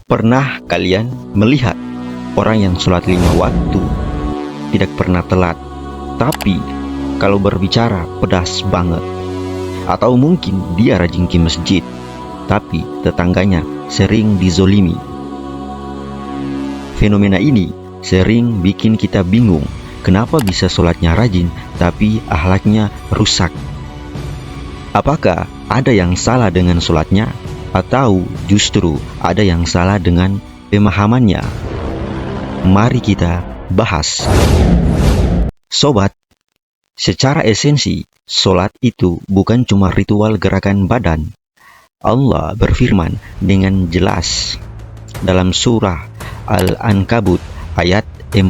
Pernah kalian melihat orang yang sholat 5 waktu tidak pernah telat, tapi kalau berbicara pedas banget? Atau mungkin dia rajin ke masjid, tapi tetangganya sering dizolimi. Fenomena ini sering bikin kita bingung, kenapa bisa sholatnya rajin tapi akhlaknya rusak. Apakah ada yang salah dengan sholatnya? Atau justru ada yang salah dengan pemahamannya? Mari kita bahas. Sobat, secara esensi, sholat itu bukan cuma ritual gerakan badan. Allah berfirman dengan jelas dalam surah Al-Ankabut ayat 45.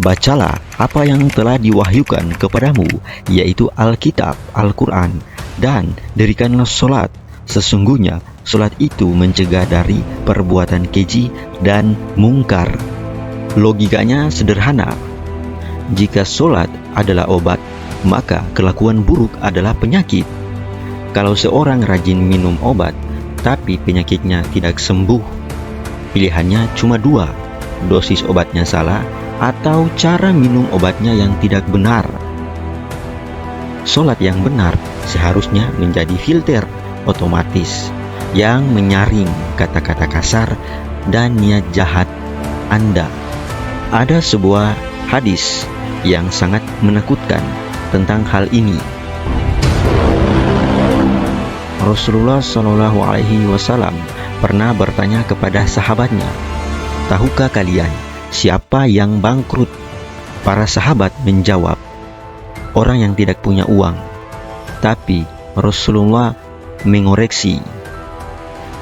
Bacalah apa yang telah diwahyukan kepadamu, yaitu Alkitab, Al-Quran, dan dirikanlah sholat. Sesungguhnya sholat itu mencegah dari perbuatan keji dan mungkar. Logikanya sederhana. Jika sholat adalah obat, maka kelakuan buruk adalah penyakit. Kalau seorang rajin minum obat, tapi penyakitnya tidak sembuh, pilihannya cuma dua: dosis obatnya salah, atau cara minum obatnya yang tidak benar. Sholat yang benar seharusnya menjadi filter otomatis yang menyaring kata-kata kasar dan niat jahat Anda. Ada sebuah hadis yang sangat menakutkan tentang hal ini. Rasulullah Shallallahu Alaihi Wasallam pernah bertanya kepada sahabatnya, "Tahukah kalian siapa yang bangkrut?" Para sahabat menjawab, "Orang yang tidak punya uang." Tapi Rasulullah mengoreksi.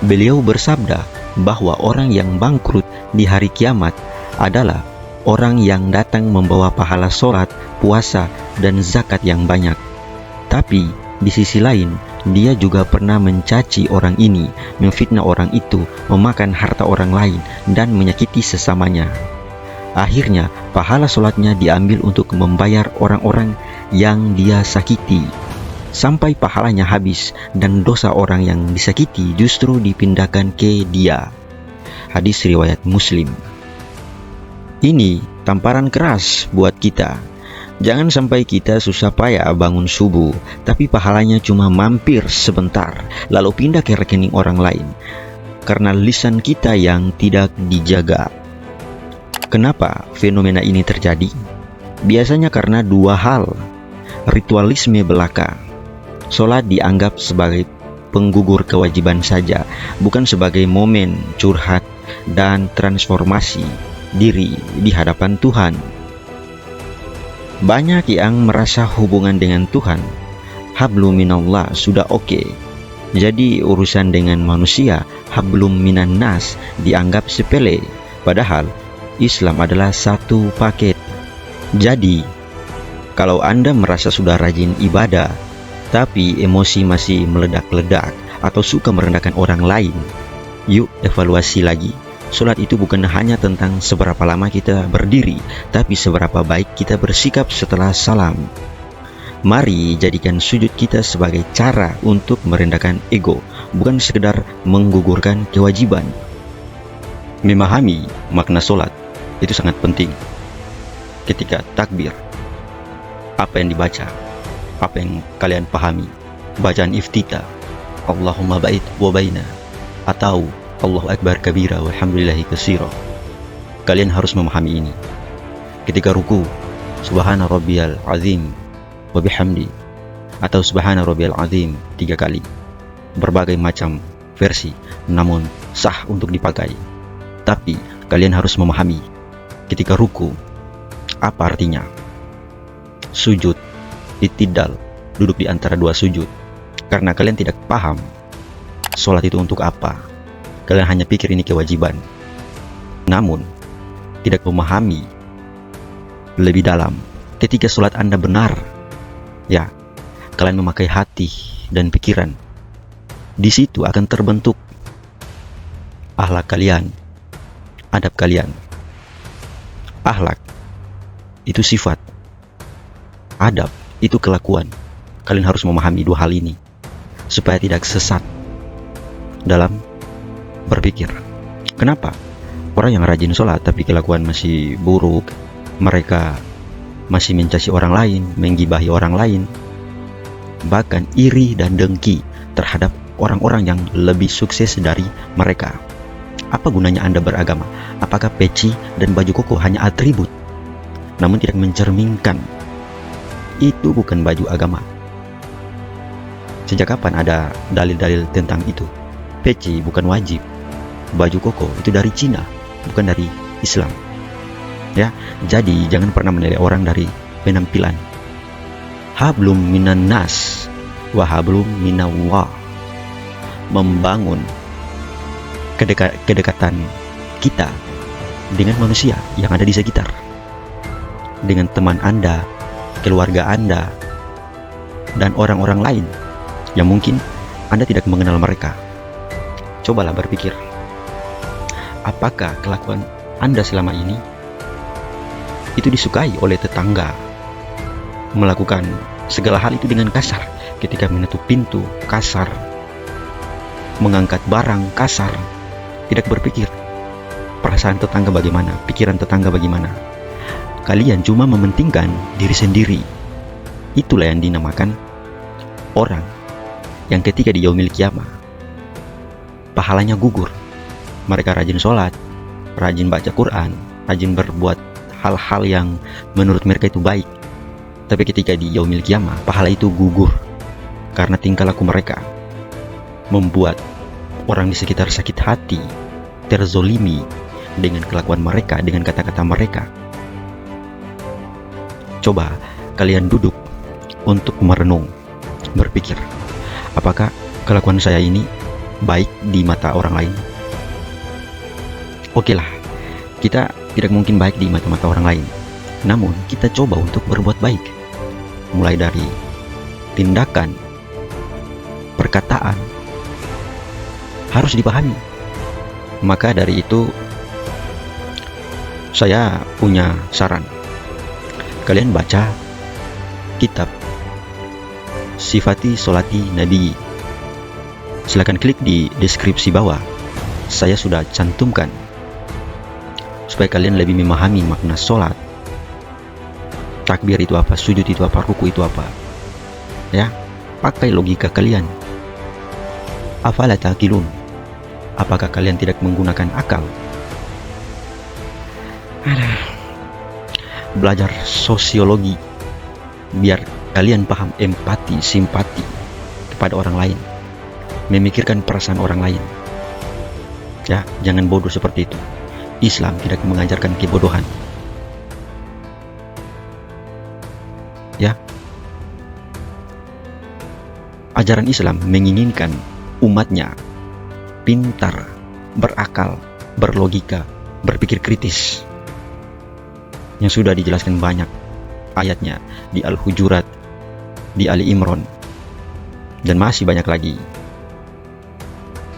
Beliau bersabda bahwa orang yang bangkrut di hari kiamat adalah orang yang datang membawa pahala sholat, puasa, dan zakat yang banyak. Tapi di sisi lain, dia juga pernah mencaci orang ini, memfitnah orang itu, memakan harta orang lain, dan menyakiti sesamanya. Akhirnya, pahala sholatnya diambil untuk membayar orang-orang yang dia sakiti, sampai pahalanya habis dan dosa orang yang disakiti justru dipindahkan ke dia. Hadis riwayat Muslim. Ini tamparan keras buat kita. Jangan sampai kita susah payah bangun subuh, tapi pahalanya cuma mampir sebentar, lalu pindah ke rekening orang lain, karena lisan kita yang tidak dijaga. Kenapa fenomena ini terjadi? Biasanya karena dua hal: ritualisme belaka. Sholat dianggap sebagai penggugur kewajiban saja, bukan sebagai momen curhat dan transformasi diri di hadapan Tuhan. Banyak yang merasa hubungan dengan Tuhan, hablum minallah, sudah oke. Jadi urusan dengan manusia, hablum minan nas, dianggap sepele. Padahal Islam adalah satu paket. Jadi, kalau Anda merasa sudah rajin ibadah, tapi emosi masih meledak-ledak atau suka merendahkan orang lain, yuk evaluasi lagi. Sholat itu bukan hanya tentang seberapa lama kita berdiri, tapi seberapa baik kita bersikap setelah salam. Mari jadikan sujud kita sebagai cara untuk merendahkan ego, bukan sekedar menggugurkan kewajiban. Memahami makna sholat itu sangat penting. Ketika takbir, apa yang dibaca, apa yang kalian pahami? Bacaan iftitah, Allahumma ba'id wa baina, atau Allahu Akbar kabira walhamdulillahi katsira. Kalian harus memahami ini. Ketika ruku, subhana rabbiyal azim wa bihamdi, atau subhana rabbiyal azim 3 kali. Berbagai macam versi, namun sah untuk dipakai. Tapi kalian harus memahami ketika ruku apa artinya. Sujud, itidal, duduk di antara dua sujud. Karena kalian tidak paham sholat itu untuk apa, kalian hanya pikir ini kewajiban, namun tidak memahami lebih dalam. Ketika sholat Anda benar, ya, kalian memakai hati dan pikiran, di situ akan terbentuk akhlak kalian, adab kalian. Akhlak itu sifat, adab itu kelakuan. Kalian harus memahami dua hal ini supaya tidak sesat dalam berpikir, kenapa orang yang rajin sholat tapi kelakuan masih buruk, mereka masih mencaci orang lain, menggibahi orang lain, bahkan iri dan dengki terhadap orang-orang yang lebih sukses dari mereka. Apa gunanya Anda beragama? Apakah peci dan baju koko hanya atribut, namun tidak mencerminkan? Itu bukan baju agama. Sejak kapan ada dalil-dalil tentang itu? Peci bukan wajib, baju koko itu dari Cina, bukan dari Islam. Ya, jadi jangan pernah menilai orang dari penampilan. Hablum minan nas wa hablum minallah. Membangun kedekatan kita dengan manusia yang ada di sekitar, dengan teman Anda, keluarga Anda, dan orang-orang lain yang mungkin Anda tidak mengenal mereka. Cobalah berpikir, apakah kelakuan Anda selama ini itu disukai oleh tetangga? Melakukan segala hal itu dengan kasar, ketika menutup pintu kasar, mengangkat barang kasar, tidak berpikir perasaan tetangga bagaimana, pikiran tetangga bagaimana. Kalian cuma mementingkan diri sendiri. Itulah yang dinamakan orang yang ketika di yaumil qiyamah pahalanya gugur. Mereka rajin sholat, rajin baca Quran, rajin berbuat hal-hal yang menurut mereka itu baik, tapi ketika di yaumil qiyamah pahala itu gugur karena tingkah laku mereka membuat orang di sekitar sakit hati, terzolimi dengan kelakuan mereka, dengan kata-kata mereka. Coba kalian duduk untuk merenung, berpikir, apakah kelakuan saya ini baik di mata orang lain? Oke lah, kita tidak mungkin baik di mata-mata orang lain, namun kita coba untuk berbuat baik, mulai dari tindakan, perkataan, harus dipahami. Maka dari itu saya punya saran, kalian baca kitab Sifati Sholati Nabi. Silahkan klik di deskripsi bawah, saya sudah cantumkan supaya kalian lebih memahami makna sholat, takbir itu apa, sujud itu apa, ruku itu apa. Ya, pakai logika kalian. Afala taqilun? Apakah kalian tidak menggunakan akal? Belajar sosiologi biar kalian paham empati, simpati kepada orang lain, memikirkan perasaan orang lain. Ya, jangan bodoh seperti itu. Islam tidak mengajarkan kebodohan. Ya, ajaran Islam menginginkan umatnya pintar, berakal, berlogika, berpikir kritis. Yang sudah dijelaskan banyak ayatnya di Al-Hujurat, di Ali Imran, dan masih banyak lagi.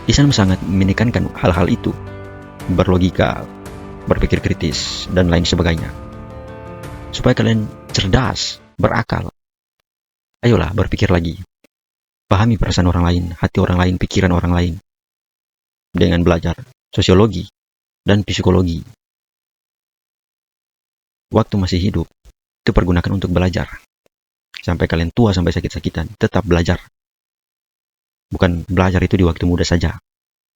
Islam sangat menekankan hal-hal itu, berlogika, berpikir kritis, dan lain sebagainya, supaya kalian cerdas, berakal. Ayolah berpikir lagi, pahami perasaan orang lain, hati orang lain, pikiran orang lain, dengan belajar sosiologi dan psikologi. Waktu masih hidup, itu pergunakan untuk belajar. Sampai kalian tua, sampai sakit-sakitan, tetap belajar. Bukan belajar itu di waktu muda saja.